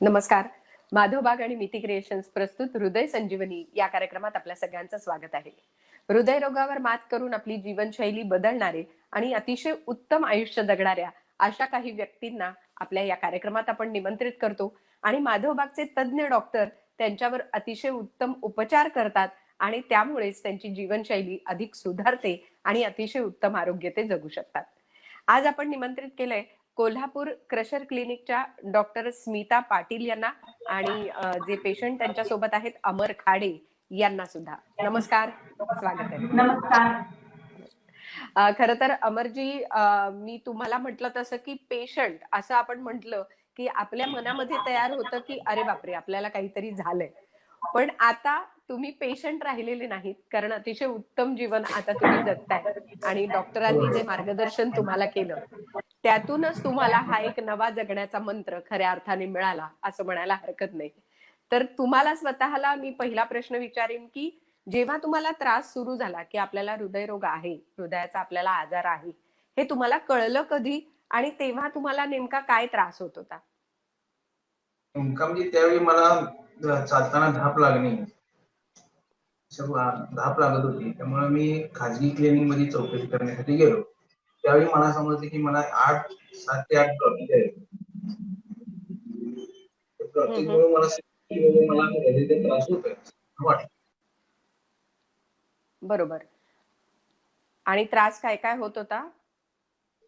नमस्कार. माधव बाग आणि मिती क्रिएशन्स प्रस्तुत हृदय संजीवनी या कार्यक्रमात आपल्या सगळ्यांचं स्वागत आहे. हृदयरोगावर मात करून आपली जीवनशैली बदलणारे आणि अतिशय उत्तम आयुष्य जगणाऱ्या अशा काही व्यक्तींना आपल्या या कार्यक्रमात आपण निमंत्रित करतो आणि माधव बागचे तज्ञ डॉक्टर त्यांच्यावर अतिशय उत्तम उपचार करतात आणि त्यामुळेच त्यांची जीवनशैली अधिक सुधारते आणि अतिशय उत्तम आरोग्य ते जगू शकतात. आज आपण निमंत्रित केलंय कोल्हापूर क्रशर क्लिनिकच्या डॉक्टर स्मिता पाटील यांना आणि जे पेशंट त्यांच्या सोबत आहेत अमर खाडे यांना सुद्धा. नमस्कार, स्वागत आहे. नमस्कार. खरं तर अमरजी, मी तुम्हाला म्हटलं तसं की पेशंट असं आपण म्हटलं की आपल्या मनामध्ये तयार होतं की अरे बापरे आपल्याला काहीतरी झालंय. पण आता तुम्ही पेशंट राहिलेले नाहीत, कारण अतिशय उत्तम जीवन आता तुम्ही जगताय आणि डॉक्टरांनी जे मार्गदर्शन तुम्हाला केलं त्यातूनच तुम्हाला हा एक नवा जगण्याचा मंत्र खऱ्या अर्थाने मिळाला असं म्हणायला हरकत नाही. तर तुम्हाला स्वतःला मी पहिला प्रश्न विचारेन की जेव्हा तुम्हाला त्रास सुरू झाला की आपल्याला हृदयरोग आहे, हृदयाचा आपल्याला आजार आहे, हे तुम्हाला कळलं कधी आणि तेव्हा तुम्हाला नेमका काय त्रास होत होता? नेमका म्हणजे त्यावेळी मला चालताना धाप लागणे, धाप लागत होती. त्यामुळे मी खाजगी क्लिनिक मध्ये चौकशी करण्यासाठी गेलो. त्यावेळी मला समजलं की मला 7 ते 8 ब्लॉकेज आहेत. ब्लॉकेजमुळे मला हृदयाचा त्रास होतोय वाटतं. बरोबर. आणि त्रास काय काय होत होता?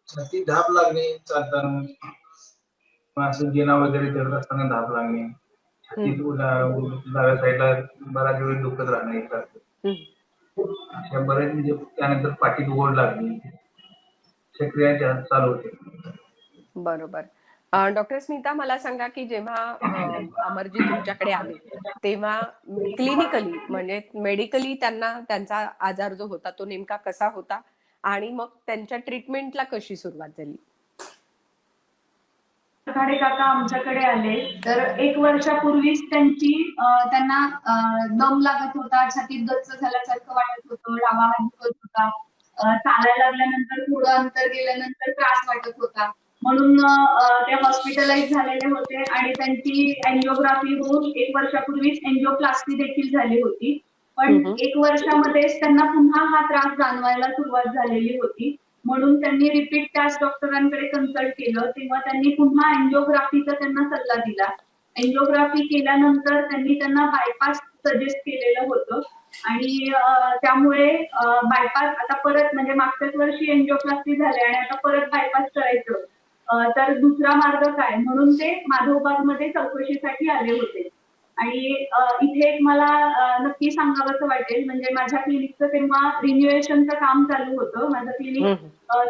छाती धाप लागणे, चालताना असं जिना वगैरे करत असताना धाप लागणे, छातीत डाव्या साईडला बराच वेळ दुखत राहणे एकसारखं. अशा बरेच म्हणजे त्यानंतर पाठीत ओढ लागली, क्रिया चालू होते. बरोबर. डॉक्टर स्मिता, मला सांगा की जेव्हा अमरजी तुमच्याकडे आले तेव्हा क्लिनिकली म्हणजे मेडिकली त्यांना त्यांचा आजार जो होता तो नेमका कसा होता आणि मग त्यांच्या ट्रीटमेंटला कशी सुरुवात झाली? खाडे काका आमच्याकडे आले तर 1 वर्षापूर्वीच त्यांना दम लागत होता, छातीत गच्च झाल्यासारखं वाटत होतं, डावा हात दुखत होता, चालायला लागल्यानंतर थोडं अंतर गेल्यानंतर त्रास वाटत होता. म्हणून ते हॉस्पिटलाइज झालेले होते आणि त्यांची एंजिओग्राफी होऊन 1 वर्षापूर्वीच एंजिओप्लास्टी देखील झाली होती. पण 1 वर्षामध्येच त्यांना पुन्हा हा त्रास जाणवायला सुरुवात झालेली होती. म्हणून त्यांनी रिपीट त्याच डॉक्टरांकडे कन्सल्ट केलं. तेव्हा त्यांनी पुन्हा एंजिओग्राफीचा त्यांना सल्ला दिला. एंजिओग्राफी केल्यानंतर त्यांनी त्यांना बायपास सजेस्ट केलेलं होतं आणि त्यामुळे बायपास आता परत म्हणजे मागच्याच वर्षी एंजिओप्लास्टी झाली आणि आता परत बायपास करायचं तर दुसरा मार्ग काय म्हणून ते माधवबागमध्ये चौकशीसाठी आले होते. आणि इथे एक मला नक्की सांगावंसं वाटेल म्हणजे माझ्या क्लिनिकचं तेव्हा रिन्युएशनचं काम चालू होतं. माझं क्लिनिक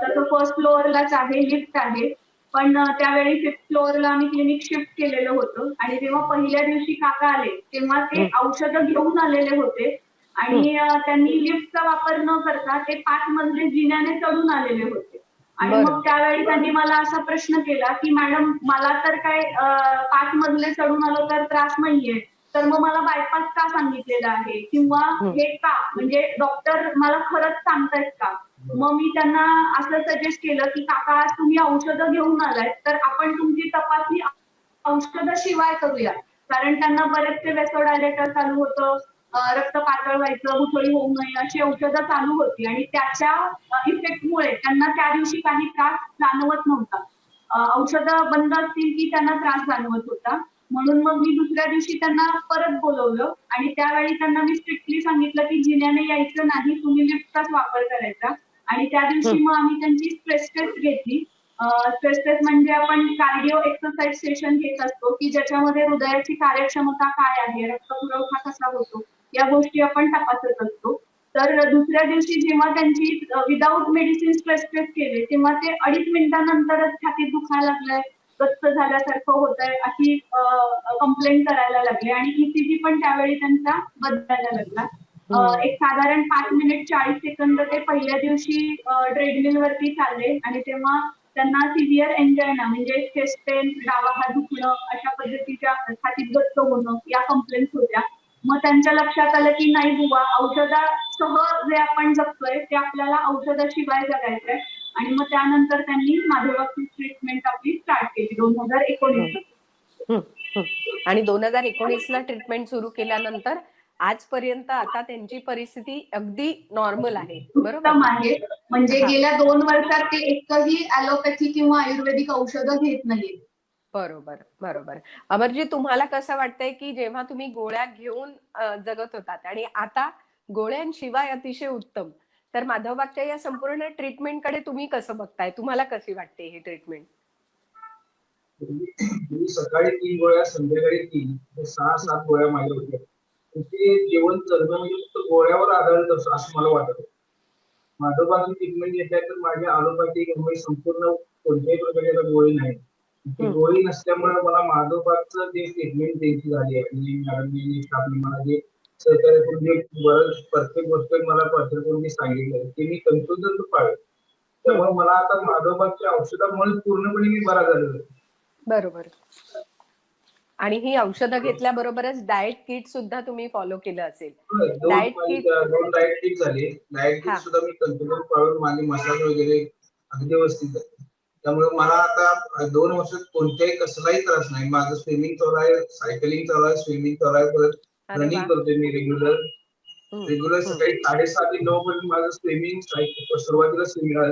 तसं फर्स्ट फ्लोअरलाच आहे, लिफ्ट आहे. पण त्यावेळी 5th फ्लोअरला आम्ही क्लिनिक शिफ्ट केलेलं होतं आणि जेव्हा पहिल्या दिवशी काका आले तेव्हा ते औषधं घेऊन आलेले होते आणि त्यांनी लिफ्टचा वापर न करता ते 5 मजले जिन्याने चढून आलेले होते. आणि मग त्यावेळी त्यांनी मला असा प्रश्न केला की मॅडम मला तर काय 5 मजले चढून आलो तर त्रास नाहीये, तर मग मला बायपास का सांगितलेला आहे किंवा हे का म्हणजे डॉक्टर मला खरंच सांगतायत का? मग मी त्यांना असं सजेस्ट केलं की काका आज तुम्ही औषधं घेऊन आलाय तर आपण तुमची तपासणी औषधाशिवाय करूया, कारण त्यांना बरेचसे वेसोडायलेटर चालू होतं, रक्त पातळ व्हायचं, गुठळी होऊ नये अशी औषधं चालू होती आणि त्याच्या इफेक्टमुळे त्यांना त्या दिवशी काही त्रास जाणवत नव्हता. औषधं बंद असतील की त्यांना त्रास जाणवत होता. म्हणून मग मी दुसऱ्या दिवशी त्यांना परत बोलवलं आणि त्यावेळी त्यांना मी स्ट्रिक्टली सांगितलं की जिन्याने यायचं नाही, तुम्ही लिफ्टचाच वापर करायचा. आणि त्या दिवशी मग आम्ही त्यांची स्ट्रेस टेस्ट घेतली. स्ट्रेस टेस्ट म्हणजे आपण कार्डिओ एक्सरसाइज सेशन घेत असतो की ज्याच्यामध्ये हृदयाची कार्यक्षमता काय आहे, रक्तपुरवठा कसा होतो या गोष्टी आपण तपासत असतो. तर दुसऱ्या दिवशी जेव्हा त्यांची विदाऊट मेडिसिन स्ट्रेस टेस्ट केले तेव्हा ते 2.5 मिनिटानंतरच छातीत दुखायला लागलंय, गच्च झाल्यासारखं होतंय अशी कंप्लेंट करायला लागले आणि ईसीजी पण त्यावेळी त्यांचा बदलायला लागला. एक साधारण 5 मिनिट 40 सेकंद ते पहिल्या दिवशी ट्रेडमिल वरती चालले आणि तेव्हा त्यांना सिव्हिअर एंजायना म्हणजे चेस्ट पेन, डावा हात दुखणं अशा पद्धतीच्या छातीत गच्च होणं या कंप्लेंट्स होत्या. मग त्यांच्या लक्षात आलं की नाही बुवा औषधासह जे आपण जगतोय ते आपल्याला औषधाशिवाय जगायचंय आणि मग त्यानंतर त्यांनी माधवबागची ट्रीटमेंट आपली स्टार्ट केली 2019. आणि 2019ला ट्रीटमेंट सुरू केल्यानंतर आजपर्यंत आता त्यांची परिस्थिती अगदी नॉर्मल आहे, बरोबर? उत्तम आहे. म्हणजे हा, गेल्या 2 वर्षात ते एकही ॲलोपॅथी किंवा आयुर्वेदिक औषधं घेत नाहीये. बरोबर बरोबर. अमरजी, तुम्हाला कसं वाटतंय की जेव्हा तुम्ही गोळ्या घेऊन जगत होतात आणि आता गोळ्यांशिवाय अतिशय उत्तम, तर माधवबागच्या या संपूर्ण ट्रीटमेंटकडे तुम्ही कसं बघताय? तुम्हाला कशी वाटते ही ट्रीटमेंट? पूर्वी सकाळी 3 गोळ्या, संध्याकाळी 3, 6-7 गोळ्या माझ्या होत्या. ते जेवण करणं म्हणजे फक्त गोळ्यावर आधारित असं असं मला वाटत होतं. माधवबागची ट्रीटमेंट घेतल्यानंतर माझ्या ॲलोपॅथीमुळे संपूर्ण कोणत्याही प्रकारची गोळी नाही. ती गोळी नसल्यामुळे मला माधवबागचं जे ट्रीटमेंट द्यायची झाली आहे, आणि मॅडमनी, स्टाफने मला जे सहकार्य करून जे बरंच प्रत्येक गोष्ट मला प्रत्येक करून सांगितलं, ते मी कंटिन्यू पाळलं. त्यामुळे मला आता माधवबागच्या औषधामुळे पूर्णपणे मी बरा झालेलो आहे. बरोबर. आणि ही औषधं घेतल्याबरोबरच डाएट किट सुद्धा तुम्ही फॉलो केलं असेल. डाएट किट, 2 डाएट किट झाले. डाएट किट हा, सुद्धा मी कंटिन्यू पाळून माझे मसाज वगैरे अगदी व्यवस्थित झाले. त्यामुळे मला आता 2 वर्षात कोणत्याही कसलाही त्रास नाही. माझं स्विमिंग चालू आहे, सायकलिंग चालू आहे, स्विमिंग चालू आहे, परत अरे वा. रनिंग करतोय मी रेग्युलर. हम्म, रेग्युलर हम्म. सकाळी 7:30 ते 9 पर्यंत माझं स्विमिंग, सुरुवातीला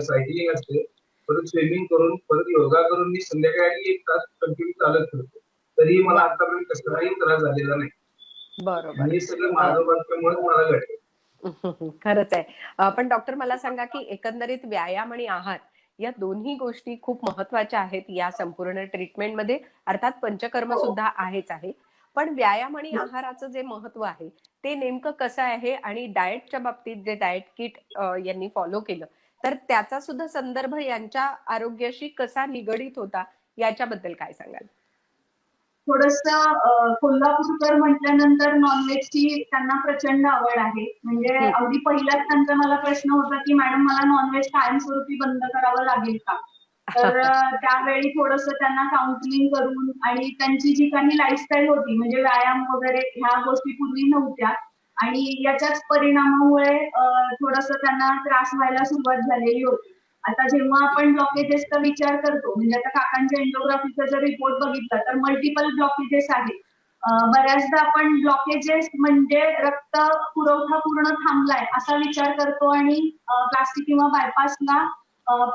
सायकलिंग असते, परत स्विमिंग करून, परत योगा करून मी संध्याकाळी 1 तास कंटिन्यू चालत फिरतो. तरीही मला वा, आतापर्यंत कसलाही त्रास झालेला नाही. बरोबर. हे सगळं माधवबागच्यामुळेच मला घडलं. खरंच आहे. पण डॉक्टर, मला सांगा की एकंदरीत व्यायाम आणि आहार या दोन्ही गोष्टी खूप महत्वाच्या आहेत या संपूर्ण ट्रीटमेंटमध्ये. अर्थात पंचकर्म सुद्धा आहेच आहे, पण व्यायाम आणि आहाराचं जे महत्व आहे ते नेमकं कसं आहे? आणि डाएटच्या बाबतीत जे डाएट किट यांनी फॉलो केलं, तर त्याचा सुद्धा संदर्भ यांच्या आरोग्याशी कसा निगडीत होता, याच्याबद्दल काय सांगाल? थोडंसं कोल्हापूरकर म्हटल्यानंतर नॉनव्हेजची त्यांना प्रचंड आवड आहे. म्हणजे हम्म, अगदी पहिलाच त्यांचा मला प्रश्न होता, की मॅडम मला नॉनव्हेज कायमस्वरूपी बंद करावं लागेल का? तर त्यावेळी थोडंसं त्यांना काउन्सिलिंग करून आणि त्यांची जी काही लाईफस्टाईल होती, म्हणजे व्यायाम वगैरे ह्या गोष्टी पूर्वी नव्हत्या आणि याच्याच परिणामामुळे थोडंसं त्यांना त्रास व्हायला सुरुवात झालेली होती. आता जेव्हा आपण ब्लॉकेजेसचा विचार करतो, म्हणजे आता काकांच्या एंडोग्राफीचा जर रिपोर्ट बघितला तर मल्टिपल ब्लॉकेजेस आहेत. बऱ्याचदा आपण ब्लॉकेजेस म्हणजे रक्त पुरवठा पूर्ण थांबलाय असा विचार करतो आणि प्लास्टिक किंवा बायपासला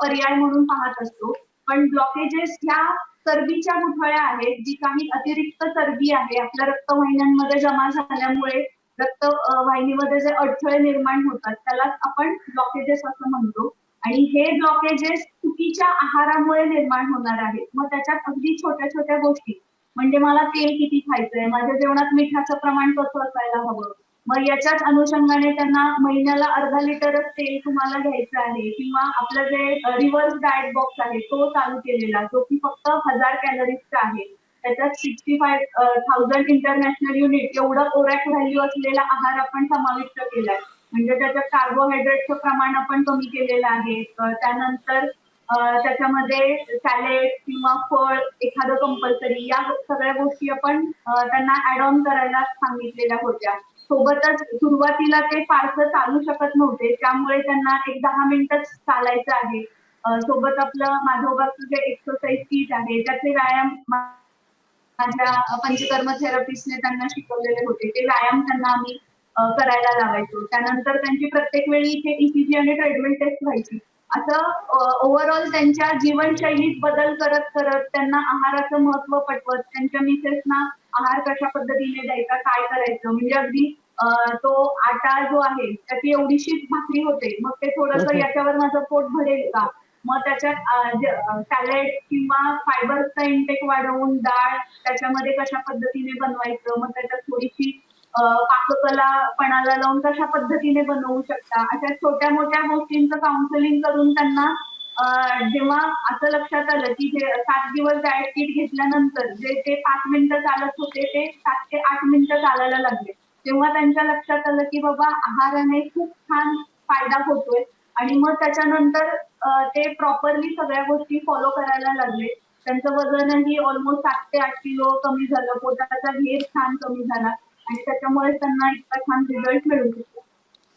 पर्याय म्हणून पाहत असतो. पण ब्लॉकेजेस ह्या चरबीच्या गुठळ्या आहेत, जी काही अतिरिक्त चरबी आहे आपल्या रक्तवाहिन्यांमध्ये जमा झाल्यामुळे रक्तवाहिनीमध्ये जे अडथळे निर्माण होतात त्यालाच आपण ब्लॉकेजेस असं म्हणतो. आणि हे ब्लॉकेजेस चुकीच्या आहारामुळे निर्माण होणार आहेत. मग त्याच्यात अगदी छोट्या छोट्या गोष्टी, म्हणजे मला तेल किती खायचंय, माझ्या जेवणात मिठाचं प्रमाण कसं असायला हवं, मग याच्याच अनुषंगाने त्यांना महिन्याला अर्धा लिटरच तेल तुम्हाला घ्यायचं आहे, किंवा आपलं जे रिव्हर्स डाएट बॉक्स आहे तो चालू केलेला, जो की फक्त 1000 कॅलरीजचा आहे. त्याच्यात 65,000 इंटरनॅशनल युनिट एवढं ओरॅक व्हॅल्यू असलेला आहार आपण समाविष्ट केलाय. म्हणजे त्याच्यात कार्बोहायड्रेटचं प्रमाण आपण कमी केलेलं आहे. त्यानंतर त्याच्यामध्ये सॅलेड किंवा फळ एखादं कंपल्सरी, या सगळ्या गोष्टी आपण त्यांना ऍड ऑन करायला सांगितलेल्या होत्या. सोबतच सुरुवातीला ते फारसं चालू शकत नव्हते, त्यामुळे त्यांना एक 10 मिनिटच चालायचं आहे. सोबत आपलं माधवबागचं जे एक्सरसाइज किट आहे त्याचे व्यायाम माझ्या पंचकर्म थेरपिस्टने त्यांना शिकवलेले होते. ते व्यायाम त्यांना आम्ही करायला लावायचो. त्यानंतर त्यांची प्रत्येक वेळी इथे ईसीजी आणि ट्रेडमिल टेस्ट व्हायची. असं ओव्हरऑल त्यांच्या जीवनशैलीत बदल करत करत त्यांना आहाराचं महत्व पटवत, त्यांच्या मिसेसना आहार कशा पद्धतीने द्यायचा, काय करायचं, म्हणजे अगदी तो आटा जो आहे त्याची एवढीशीच भाकरी होते, मग ते थोडंसं याच्यावर माझं पोट भरेल का, मग त्याच्यात सॅलेड किंवा फायबरचा इंटेक वाढवून डाळ त्याच्यामध्ये कशा पद्धतीने बनवायचं, मग त्याच्यात थोडीशी पाककला पणाला लावून कशा पद्धतीने बनवू शकता, अशा छोट्या मोठ्या गोष्टींचं काउन्सिलिंग करून त्यांना जेव्हा असं लक्षात आलं की 7 दिवस डाएट किट घेतल्यानंतर जे ते 5 मिनिटं चालत होते ते 7 ते 8 मिनिटं चालायला लागले, तेव्हा त्यांच्या लक्षात आलं की बाबा आहाराने खूप छान फायदा होतोय. आणि मग त्याच्यानंतर ते प्रॉपरली सगळ्या गोष्टी फॉलो करायला लागले. त्यांचं वजनही ऑलमोस्ट 7 ते 8 किलो कमी झालं, पोटाचा घेर छान कमी झाला आणि त्याच्यामुळे त्यांना इतका छान रिझल्ट मिळू शकतो.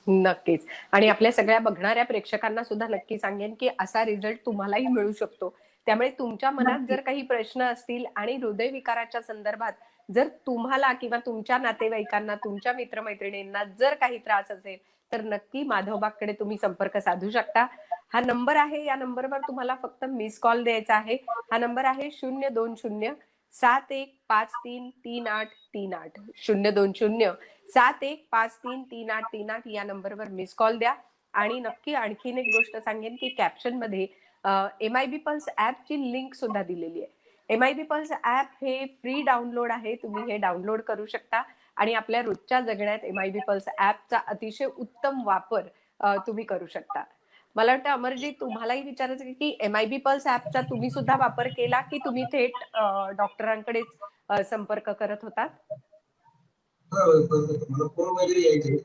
नक्कीच. आणि आपल्या सगळ्या बघणाऱ्या प्रेक्षकांना सुद्धा नक्की सांगेन की असा रिझल्ट तुम्हालाही मिळू शकतो. त्यामुळे तुमच्या मनात नक्की. जर काही प्रश्न असतील आणि हृदयविकाराच्या संदर्भात जर तुम्हाला किंवा तुमच्या नातेवाईकांना, तुमच्या मित्रमैत्रिणींना जर काही त्रास असेल तर नक्की माधवबागकडे तुम्ही संपर्क साधू शकता. हा नंबर आहे, या नंबरवर तुम्हाला फक्त मिस कॉल द्यायचा आहे. हा नंबर आहे 02071533838 02071533838 या नंबरवर मिस कॉल द्या. आणि नक्की आणखीन एक गोष्ट सांगेन की कॅप्शन मध्ये MIB पल्स ऍपची लिंक सुद्धा दिलेली आहे. MIB पल्स ऍप हे फ्री डाउनलोड आहे, तुम्ही हे डाउनलोड करू शकता आणि आपल्या रोजच्या जगण्यात MIB पल्स ऍपचा अतिशय उत्तम वापर तुम्ही करू शकता. मला वाटतं अमरजी तुम्हालाही विचारायचं की MIB पल्स ऍपचा तुम्ही सुद्धा वापर केला की तुम्ही थेट डॉक्टरांकडेच संपर्क करत होतात? मला फोन वगैरे यायचे,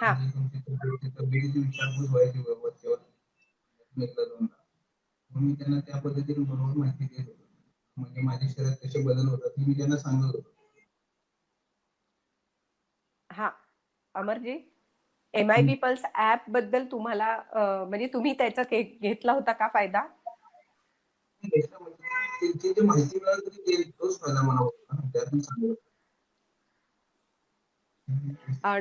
हा तब्येतीची विचारपूस व्हायची वरच्यावर एकदा दोनदा. मग मी त्यांना त्या पद्धतीने बरोबर माहिती देत होतो, म्हणजे माझ्या शरीरात कसे बदल होतात हे मी त्यांना सांगत होतो. हा अमरजी, MIB पल्स ऍप बद्दल तुम्हाला म्हणजे तुम्ही त्याचा घेतला होता का फायदा? त्यांची जी माहिती मिळाली होती तोच फायदा मला होता, त्यातून सांगत.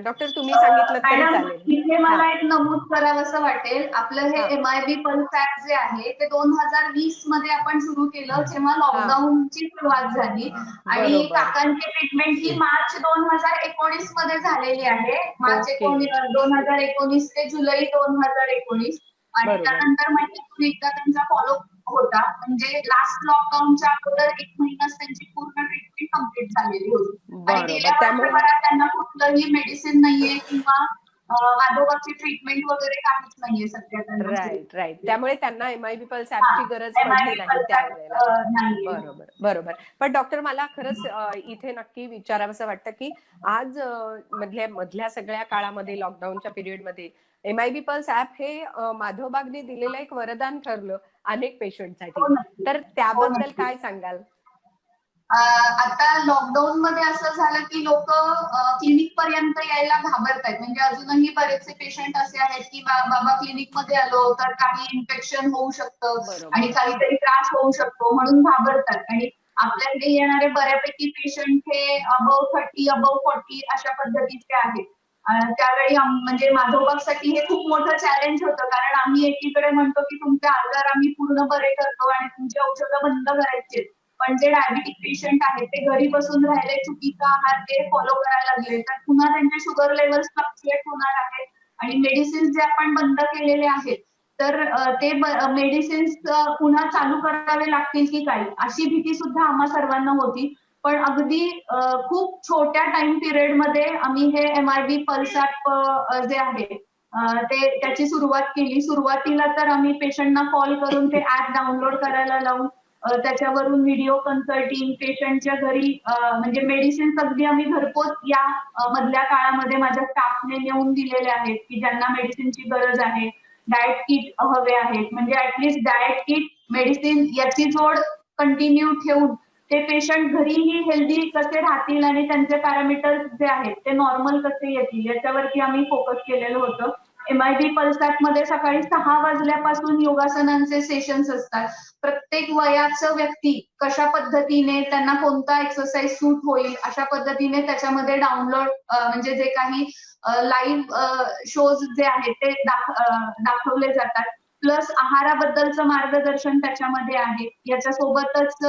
डॉक्टर तुम्ही सांगितलं तरी मॅडम, चालेल. इथे मला एक नमूद करावंसं वाटेल, आपलं हे हा. MIB पल्स ऍप जे आहे ते 2020 मध्ये आपण सुरू केलं, जेव्हा हा. लॉकडाऊनची सुरुवात झाली. आणि बरोबर. काकांची ट्रीटमेंट ही मार्च 2019 मध्ये झालेली आहे. March okay. 2019 ते जुलै 2019. आणि बरोबर. त्यानंतर महिन्यातून एकदा त्यांचा फॉलो होता, म्हणजे लास्ट लॉकडाऊनच्या अगोदर 1 महिनाच त्यांची पूर्ण ट्रीटमेंट कम्प्लीट झालेली होती. आणि बरोबर. गेल्या त्यामुळे वर्षभरात त्यांना कुठलंही मेडिसिन नाहीये किंवा माधोबागची ट्रीटमेंट वगैरे काहीच नाहीये सध्या त्यांना सुरू. राईट. त्यामुळे त्यांना MIB पल्स हा, ऍपची गरज पडली MIB नाही पल्स त्यावेळेला. नाहीये. बरोबर. पण डॉक्टर मला खरंच इथे नक्की विचारावंसं वाटतं की आज मधल्या सगळ्या काळामध्ये लॉकडाऊनच्या पिरियडमध्ये MIB पल्स ऍप हे माधवबागने दिलेलं एक वरदान ठरलं अनेक पेशंटसाठी. हो नक्की. तर हो त्याबद्दल नक्की. काय सांगाल? आता लॉकडाऊन मध्ये असं झालं की लोक क्लिनिक पर्यंत यायला घाबरतायत. म्हणजे अजूनही बरेचसे पेशंट असे आहेत की बाबा क्लिनिक मध्ये आलो तर काही इन्फेक्शन होऊ शकतं बरोबर. आणि काहीतरी त्रास होऊ शकतो म्हणून घाबरतात. आणि आपल्याकडे येणारे बऱ्यापैकी पेशंट हे अबव 30 अबव 40 अशा पद्धतीचे आहेत. त्यावेळी म्हणजे माधोबागसाठी हे खूप मोठं चॅलेंज होतं, कारण आम्ही एकीकडे म्हणतो की तुमचे आजार आम्ही पूर्ण बरे करतो आणि तुमची औषधं बंद करायची, पण जे डायबिटिक पेशंट आहेत ते घरी बसून राहिले, चुकीचा आहार ते फॉलो करायला लागले, तर पुन्हा त्यांचे शुगर लेवल्स फ्लक्च्युएट होणार आहेत. आणि मेडिसिन जे आपण बंद केलेले आहेत तर ते मेडिसिन्स पुन्हा चालू करावे लागतील की काय, अशी भीती सुद्धा आम्हा सर्वांना होती. पण अगदी खूप छोट्या टाइम पिरियड मध्ये आम्ही हे MIB पल्स ऍप जे आहे त्याची सुरुवात केली. सुरुवातीला तर आम्ही पेशंटना कॉल करून ते ऍप डाउनलोड करायला लावून त्याच्यावरून व्हिडिओ कन्सल्टिंग, पेशंटच्या घरी म्हणजे मेडिसिन्स अगदी आम्ही घरपोच या मधल्या काळामध्ये माझ्या स्टाफने नेऊन दिलेले आहेत की ज्यांना मेडिसिनची गरज आहे. डाएट किट हवे आहेत, म्हणजे ऍटलीस्ट डाएट किट, मेडिसिन याची जोड कंटिन्यू ठेवून ते पेशंट घरीही हेल्दी कसे राहतील आणि त्यांचे पॅरामीटर्स जे आहेत ते नॉर्मल कसे येतील याच्यावरती आम्ही फोकस केलेलं होतं. MIB पल्स ऍप मध्ये सकाळी 6 वाजल्यापासून योगासनांचे सेशन्स असतात. प्रत्येक वयाचं व्यक्ती कशा पद्धतीने त्यांना कोणता एक्सरसाइज सूट होईल अशा पद्धतीने त्याच्यामध्ये डाउनलोड म्हणजे जे काही लाईव्ह शोज जे आहेत ते दाखवले जातात. प्लस आहाराबद्दलचं मार्गदर्शन त्याच्यामध्ये आहे. याच्यासोबतच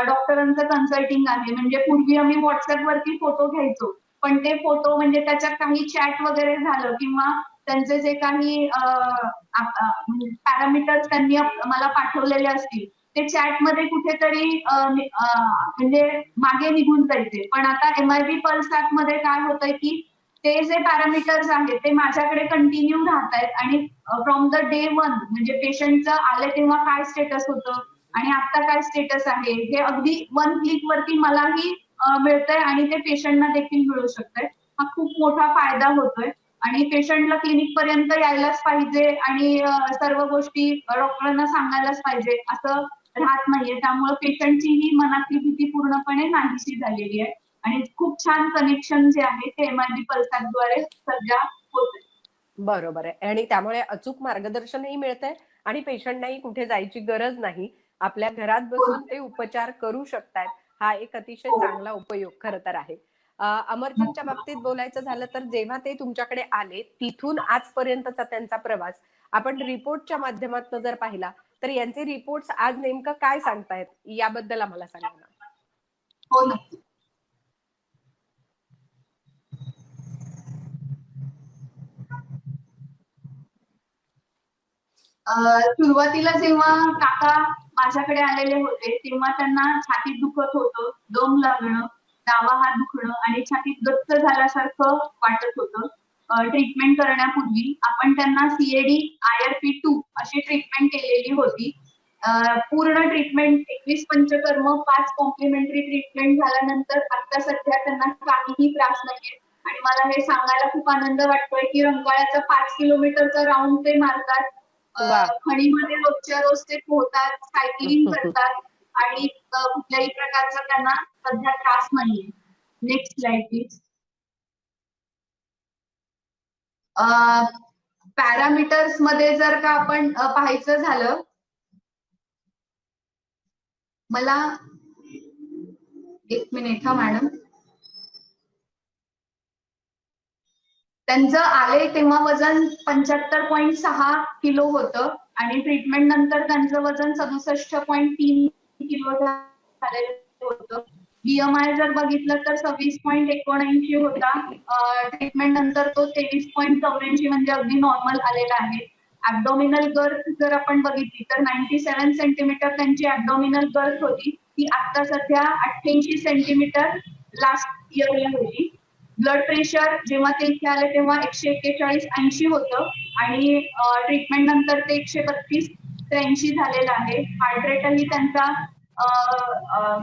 डॉक्टरांचं कन्सल्टिंग आहे. म्हणजे पूर्वी आम्ही व्हॉट्सअप वरती फोटो घ्यायचो, पण ते फोटो म्हणजे त्याच्यात काही चॅट वगैरे झालं किंवा त्यांचे जे काही पॅरामीटर्स त्यांनी मला पाठवलेले असतील ते चॅटमध्ये कुठेतरी म्हणजे मागे निघून जायचे. पण आता MIB पल्स ऍप मध्ये काय होतंय की ते जे पॅरामीटर्स आहेत ते माझ्याकडे कंटिन्यू राहत आहेत आणि फ्रॉम द डे 1 म्हणजे पेशंटचं आले तेव्हा काय स्टेटस होतं आणि आता काय स्टेटस आहे हे अगदी 1 क्लिक वरती मलाही मिळतंय आणि ते पेशंटना देखील मिळू शकतंय. हा खूप मोठा फायदा होतोय आणि पेशंटला क्लिनिक पर्यंत यायलाच पाहिजे आणि सर्व गोष्टी डॉक्टरांना सांगायलाच पाहिजे असं राहत नाहीये. त्यामुळे पेशंटची ही मनातली भीती पूर्णपणे नाहीशी झालेली आहे आणि खूप छान कनेक्शन जे आहे ते MIB पल्स ऍपद्वारे सध्या होतंय. बरोबर आहे. आणि त्यामुळे अचूक मार्गदर्शनही मिळतंय आणि पेशंटनाही कुठे जायची गरज नाही. आपल्या घरात बसून ते उपचार करू शकतात. हा एक अतिशय हो. चांगला उपयोग खरं तर आहे. अमरजींच्या बाबतीत बोलायचं झालं तर जेव्हा ते तुमच्याकडे आले तिथून आजपर्यंतचा त्यांचा प्रवास आपण रिपोर्टच्या माध्यमातून जर पाहिला तर यांचे रिपोर्ट्स आज नेमकं काय सांगतायत याबद्दल आम्हाला सांगा ना. हो, नक्की. सुरुवातीला जेव्हा काका माझ्याकडे आलेले होते तेव्हा त्यांना छातीत दुखत होतं, दम लागणं, डावा हात दुखणं आणि छातीत गच्च झाल्यासारखं वाटत होतं. ट्रीटमेंट करण्यापूर्वी आपण त्यांना CAD IRP2 अशी ट्रीटमेंट केलेली होती. पूर्ण ट्रीटमेंट 21 पंचकर्म 5 कॉम्प्लिमेंटरी ट्रीटमेंट झाल्यानंतर आता सध्या त्यांना काहीही त्रास नाहीये आणि मला हे सांगायला खूप आनंद वाटतोय की रंकाळ्याचा 5 किलोमीटरचा राऊंड ते मारतात. वा. खणीमध्ये रोजच्या रोज ते पोहतात, सायकलिंग करतात आणि कुठल्याही प्रकारचा त्यांना सध्या त्रास नाहीये. Next slide please. पॅरामीटर्स मध्ये जर का आपण पाहायचं झालं, मला 1 मिनिट हा मॅडम. त्यांचं आले तेव्हा वजन 75.6 किलो होतं आणि ट्रीटमेंट नंतर त्यांचं वजन 67.3 किलो झालेलं होतं. BMI जर बघितलं तर 26.79 होता. ट्रीटमेंट नंतर तो 23.84 म्हणजे अगदी नॉर्मल आलेला आहे. ऍब्डोमिनल गर्थ जर आपण बघितली तर 97 सेंटीमीटर त्यांची ऍब्डोमिनल गर्थ होती, ती आता सध्या 88 सेंटीमीटर लास्ट इयरला होती. ब्लड प्रेशर जेव्हा ते इथे आले तेव्हा 141/80 होतं आणि ट्रीटमेंट नंतर ते 132/83 झालेलं आहे. हार्ट रेटही त्यांचा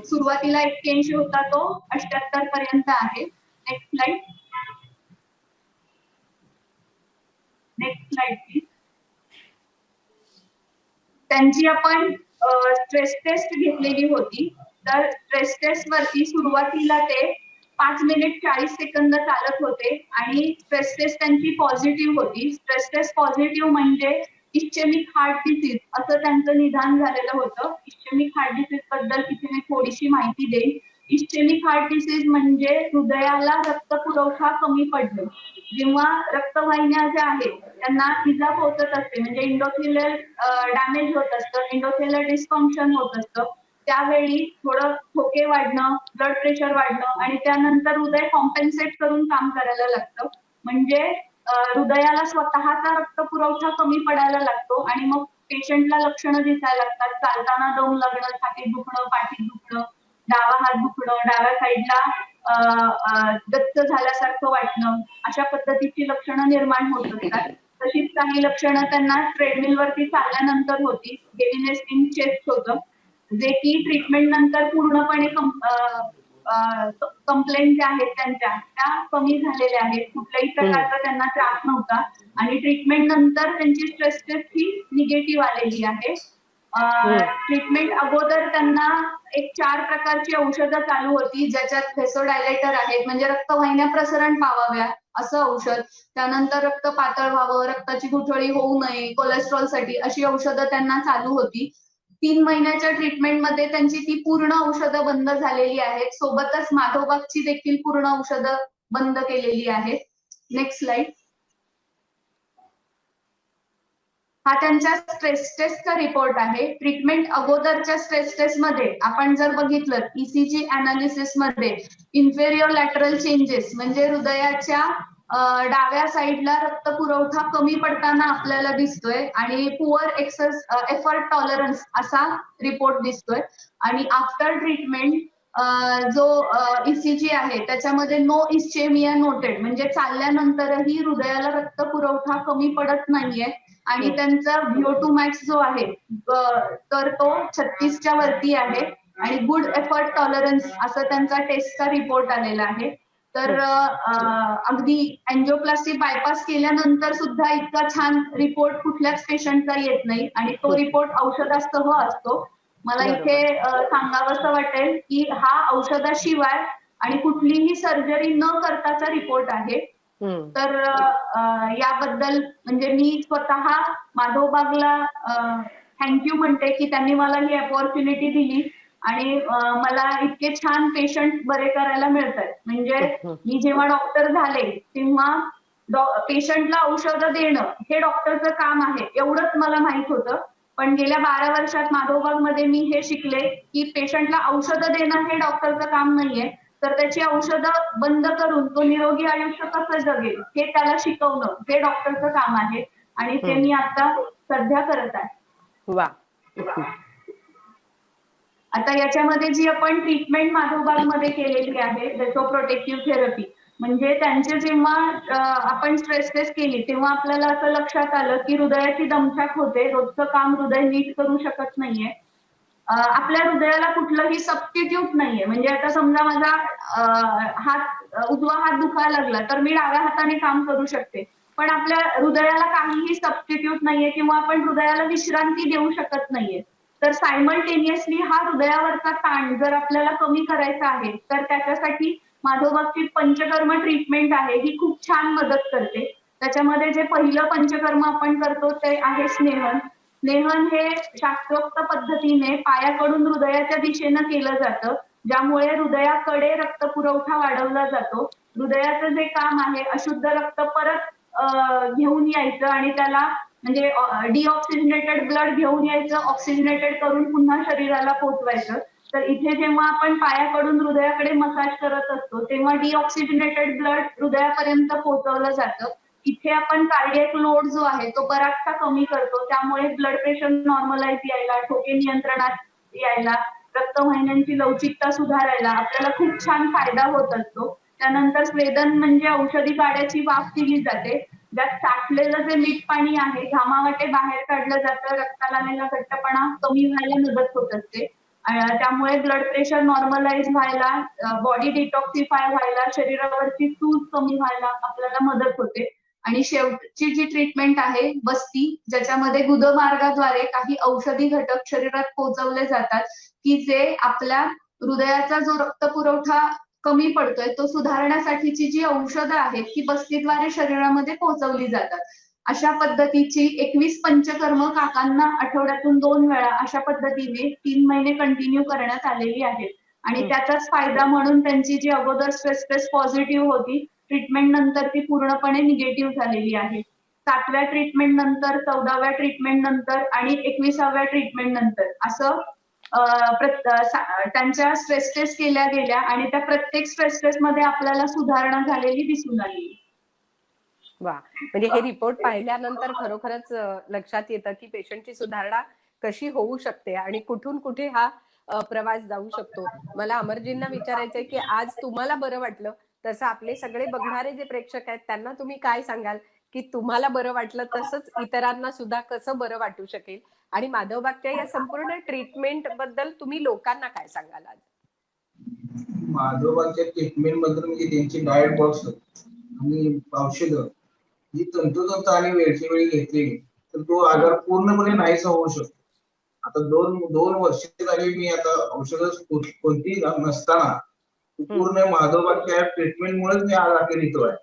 सुरुवातीला 81 होता, तो 78 पर्यंत आहे. Next slide. Next slide please. त्यांची आपण स्ट्रेस टेस्ट घेतलेली होती. तर स्ट्रेस टेस्ट वरती सुरुवातीला ते 5 मिनिट 40 सेकंद चालत होते आणि स्ट्रेस टेस्ट त्यांची पॉझिटिव्ह होती. स्ट्रेस टेस्ट पॉझिटिव्ह म्हणजे इस्चेमिक हार्ट डिसीज असं त्यांचं निदान झालेलं होतं. इस्चेमिक हार्ट डिसीज बद्दल इथे मी थोडीशी माहिती देईन. इस्चेमिक हार्ट डिसीज म्हणजे हृदयाला रक्त पुरवठा कमी पडणं. जेव्हा रक्तवाहिन्या ज्या आहेत त्यांना इजा पोहोचत असते म्हणजे इंडोथेलियल डॅमेज होत असतं, इंडोथेलियल डिस्फंक्शन होत असतं, त्यावेळी थोडं ठोके वाढणं, ब्लड प्रेशर वाढणं आणि त्यानंतर हृदय कॉम्पेन्सेट करून काम करायला लागतं. म्हणजे हृदयाला स्वतःचा रक्त पुरवठा कमी पडायला लागतो आणि मग पेशंटला लक्षणं दिसायला लागतात. चालताना दम लागणं, छातीत दुखणं, पाठीत दुखणं, डावा हात दुखणं, डाव्या साईडला गच्च झाल्यासारखं वाटणं, अशा पद्धतीची लक्षणं निर्माण होत असतात. तशीच काही लक्षणं त्यांना ट्रेडमिल वरती चालल्यानंतर होती. हेवीनेस इन चेस्ट होतं, जे की ट्रीटमेंट नंतर पूर्णपणे कंप्लेंट ज्या आहेत त्यांच्या त्या कमी झालेल्या आहेत. कुठल्याही प्रकारचा त्यांना त्रास नव्हता आणि ट्रीटमेंट नंतर त्यांची स्ट्रेस टेस्ट ही निगेटिव्ह आलेली आहे. ट्रीटमेंट अगोदर त्यांना एक 4 प्रकारची औषधं चालू होती, ज्याच्यात व्हेसोडायलेटर आहेत म्हणजे रक्तवाहिन्या प्रसरण पावाव्या असं औषध, त्यानंतर रक्त पातळ व्हावं, रक्ताची गुठळी होऊ नये, कोलेस्ट्रॉलसाठी अशी औषधं त्यांना चालू होती. 3 महिन्याच्या ट्रीटमेंटमध्ये त्यांची ती पूर्ण औषधं बंद झालेली आहेत. सोबतच माधोबागची देखील पूर्ण औषधं बंद केलेली आहेत. Next slide. हा त्यांच्या स्ट्रेस टेस्टचा रिपोर्ट आहे. ट्रीटमेंट अगोदरच्या स्ट्रेस टेस्ट मध्ये आपण जर बघितलं ECG अनालिसिस मध्ये इन्फेरियर लॅटरल चेंजेस म्हणजे हृदयाच्या डाव्या साईडला रक्त पुरवठा कमी पडताना आपल्याला दिसतोय आणि पुअर एफर्ट टॉलरन्स असा रिपोर्ट दिसतोय आणि आफ्टर ट्रीटमेंट जो ECG आहे त्याच्यामध्ये नो इस्चेमिया नोटेड म्हणजे चालल्यानंतरही हृदयाला रक्त पुरवठा कमी पडत नाहीये आणि त्यांचा VO2 मॅक्स जो आहे तर तो 36च्या वरती आहे आणि गुड एफर्ट टॉलरन्स असं त्यांचा टेस्टचा रिपोर्ट आलेला आहे. तर अगदी अँजिओप्लास्टी बायपास केल्यानंतर सुद्धा इतका छान रिपोर्ट कुठल्याच पेशंटचा येत नाही आणि तो रिपोर्ट औषधासह असतो. मला इथे सांगावंसं वाटेल की हा औषधाशिवाय आणि कुठलीही सर्जरी न करताचा रिपोर्ट आहे. तर याबद्दल म्हणजे मी स्वतः माधवबागला थँक्यू म्हणते की त्यांनी मला ही अपॉर्च्युनिटी दिली आणि मला इतके छान पेशंट बरे करायला मिळतात. म्हणजे मी जेव्हा डॉक्टर झाले तेव्हा पेशंटला औषधं देणं हे डॉक्टरचं काम आहे एवढंच मला माहित होतं. पण गेल्या 12 वर्षात माधवबागमध्ये मी हे शिकले की पेशंटला औषधं देणं हे डॉक्टरचं काम नाहीये, तर त्याची औषधं बंद करून तो निरोगी आयुष्य कसं जगेल हे त्याला शिकवणं हे डॉक्टरचं काम आहे आणि ते मी आता सध्या करत आहे. वा. आता याच्यामध्ये जी आपण ट्रीटमेंट माधवबागमध्ये केलेली आहे प्रोटेक्टिव्ह थेरपी, म्हणजे त्यांचे जेव्हा आपण स्ट्रेस टेस्ट केली तेव्हा आपल्याला असं लक्षात आलं की हृदयाची दमछाक होते, रोजचं काम हृदय नीट करू शकत नाहीये. आपल्या हृदयाला कुठलंही सबस्टिट्यूट नाहीये. म्हणजे आता समजा माझा उजवा हात दुखायला लागला तर मी डाव्या हाताने काम करू शकते, पण आपल्या हृदयाला काहीही सबस्टिट्यूट नाहीये किंवा आपण हृदयाला विश्रांती देऊ शकत नाहीये. तर सायमल्टेनियसली हा हृदयावरचा ताण जर आपल्याला कमी करायचा आहे तर त्याच्यासाठी माधवबागची पंचकर्म ट्रीटमेंट आहे ही खूप छान मदत करते. त्याच्यामध्ये जे पहिलं पंचकर्म आपण करतो ते आहे स्नेहन. स्नेहन हे शास्त्रोक्त पद्धतीने पायाकडून हृदयाच्या दिशेनं केलं जातं, ज्यामुळे हृदयाकडे रक्तपुरवठा वाढवला जातो. हृदयाचं जे काम आहे अशुद्ध रक्त परत घेऊन यायचं आणि त्याला म्हणजे डिऑक्सिजनेटेड ब्लड घेऊन यायचं, ऑक्सिजनेटेड करून पुन्हा शरीराला पोहोचवायचं. तर इथे जेव्हा आपण पायाकडून हृदयाकडे मसाज करत असतो तेव्हा डिऑक्सिजनेटेड ब्लड हृदयापर्यंत पोहोचवलं जातं. इथे आपण कार्डियक लोड जो आहे तो बराचसा कमी करतो, त्यामुळे ब्लड प्रेशर नॉर्मलाइज यायला, ठोके नियंत्रणात यायला, रक्तवाहिन्यांची लवचिकता सुधारायला आपल्याला खूप छान फायदा होत असतो. त्यानंतर स्वेदन म्हणजे औषधी काड्याची वाफ दिली जाते, ज्यात साठलेलं जे मीठ पाणी आहे घामावाटे बाहेर काढलं जातं, रक्ताला आलेला घट्टपणा कमी व्हायला मदत होत असते. त्यामुळे ब्लड प्रेशर नॉर्मलाइज व्हायला, बॉडी डिटॉक्सिफाय व्हायला, शरीरावरची सूज कमी व्हायला आपल्याला मदत होते. आणि शेवटची जी ट्रीटमेंट आहे बस्ती, ज्याच्यामध्ये गुदमार्गाद्वारे काही औषधी घटक शरीरात पोहोचवले जातात की जे आपल्या हृदयाचा जो रक्तपुरवठा कमी पडतोय तो सुधारण्यासाठीची जी औषधं आहेत ती बस्तीद्वारे शरीरामध्ये पोहोचवली जातात. अशा पद्धतीची 21 पंचकर्म काकांना आठवड्यातून 2 वेळा अशा पद्धतीने 3 महिने कंटिन्यू करण्यात आलेली आहेत. आणि त्याचाच फायदा म्हणून त्यांची जी अगोदर स्ट्रेस टेस्ट पॉझिटिव्ह होती, ट्रीटमेंट नंतर ती पूर्णपणे निगेटिव्ह झालेली आहे. 7व्या ट्रीटमेंट नंतर, 14व्या ट्रीटमेंट नंतर आणि 21व्या ट्रीटमेंट नंतर असं त्यांच्या स्ट्रेस टेस्ट केल्या गेल्या आणि त्या प्रत्येक स्ट्रेस टेस्ट मध्ये आपल्याला सुधारणा झालेली दिसून आली. वा. म्हणजे हे रिपोर्ट पाहिल्यानंतर खरोखरच लक्षात येतं की पेशंटची सुधारणा कशी होऊ शकते आणि कुठून कुठे हा प्रवास जाऊ शकतो. मला अमरजींना विचारायचंय की आज तुम्हाला बरं वाटलं तसं आपले सगळे बघणारे जे प्रेक्षक आहेत त्यांना तुम्ही काय सांगाल की तुम्हाला बरं वाटलं तसंच इतरांना सुद्धा कसं बरं वाटू शकेल, आणि माधवबागच्या या संपूर्ण ट्रीटमेंट बद्दल तुम्ही लोकांना काय सांगाल आज? माधवबागच्या ट्रीटमेंट बद्दल म्हणजे त्यांची डाएट बॉक्स आणि औषधं ही तंतोतंत आणि वेळच्या वेळी घेतली तर तो आजार पूर्णपणे नाहीसा होऊ शकतो. आता दोन वर्ष झाली मी आता औषधं कोणती नसताना पूर्ण माधवबागच्या ट्रीटमेंटमुळेच मी आज अखेर इथं आहे.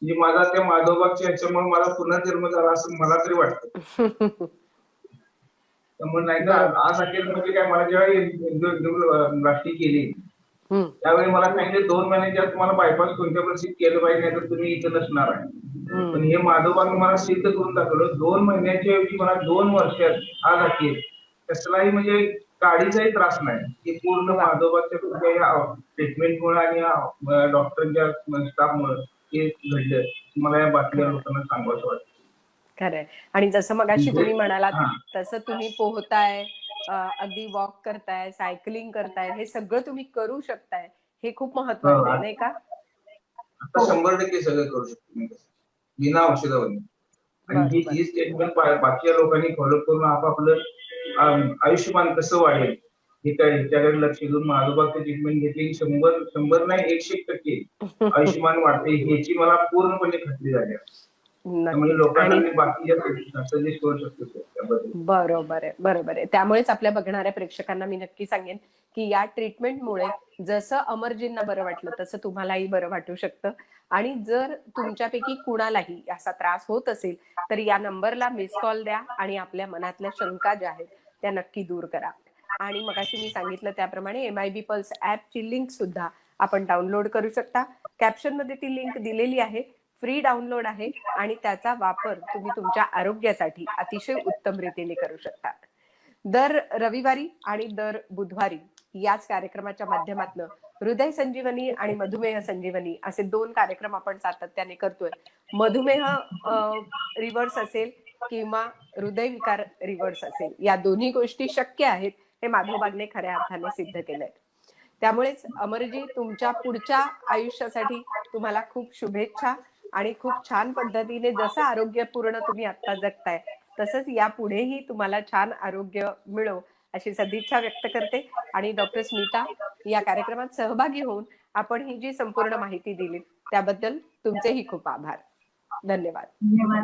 म्हणजे माझा त्या माधवबागच्या ह्याच्यामुळे मला पुनर्जन्म झाला असं मला तरी वाटतं. त्यामुळे नाही का आज अखेर म्हणजे काय मला जेव्हा राष्ट्रीय केली त्यावेळी मला सांगितले 2 महिन्याच्या तुम्हाला बायपास कोणत्या परिस्थितीत केलं पाहिजे नाही तर तुम्ही इथं नसणार आहे. पण हे माधवबाग मला सिद्ध करून दाखवलं. 2 महिन्याच्या ऐवजी मला 2 वर्षात आज अखेर कसलाही म्हणजे काडीचाही त्रास नाही. की पूर्ण माधवबागच्या ट्रीटमेंटमुळे आणि डॉक्टरच्या स्टाफमुळे हे घडलं. मला या बाकीच्या लोकांना सांगावंसं वाटतं. खरंय. आणि जसं मगाशी तुम्ही म्हणालात तसं तुम्ही पोहताय, अगदी वॉक करताय, सायकलिंग करताय, हे सगळं तुम्ही करू शकताय, हे खूप महत्वाचं आहे नाही का? आता 100% सगळं करू शकतो मी बिना औषधावरून. आणि ही स्टेटमेंट बाकीच्या लोकांनी फॉलो करून आपापलं आयुष्यमान कसं वाढेल हे त्याकडे लक्ष देऊन माधवबागची ट्रीटमेंट घेतली 100 नाही 100% आयुष्यमान वाढते ह्याची मला पूर्णपणे खात्री झाली आहे. बरोबर आहे. त्यामुळेच आपल्या बघणाऱ्या प्रेक्षकांना मी नक्की सांगेन की या ट्रीटमेंटमुळे जसं अमरजींना बरं वाटलं तसं तुम्हालाही बरं वाटू शकतं. आणि जर तुमच्यापैकी कुणालाही असा त्रास होत असेल तर या नंबरला मिस कॉल द्या आणि आपल्या मनातल्या शंका ज्या आहेत त्या नक्की दूर करा. आणि मगाशी मी सांगितलं त्याप्रमाणे MIB पल्स ऍपची लिंक सुद्धा आपण डाउनलोड करू शकता. कॅप्शन मध्ये ती लिंक दिलेली आहे. फ्री डाउनलोड आहे आणि त्याचा वापर तुम्ही तुमच्या आरोग्यासाठी अतिशय उत्तम रीतीने करू शकता. दर रविवारी आणि दर बुधवारी याच कार्यक्रमाच्या माध्यमातून हृदय संजीवनी आणि मधुमेह संजीवनी असे 2 कार्यक्रम आपण सातत्याने करतोय. मधुमेह रिव्हर्स असेल किंवा हृदयविकार रिव्हर्स असेल, या दोन्ही गोष्टी शक्य आहेत हे माधव बागने खऱ्या अर्थाने सिद्ध केलंय. त्यामुळेच अमरजी, तुमच्या पुढच्या आयुष्यासाठी तुम्हाला खूप शुभेच्छा आणि खूप छान पद्धतीने जसं आरोग्यपूर्ण तुम्ही आता जगताय तसंच यापुढेही तुम्हाला छान आरोग्य मिळो अशी सदिच्छा व्यक्त करते. आणि डॉक्टर स्मिता, या कार्यक्रमात सहभागी होऊन आपण ही जी संपूर्ण माहिती दिली त्याबद्दल तुमचेही खूप आभार. धन्यवाद. धन्यवाद.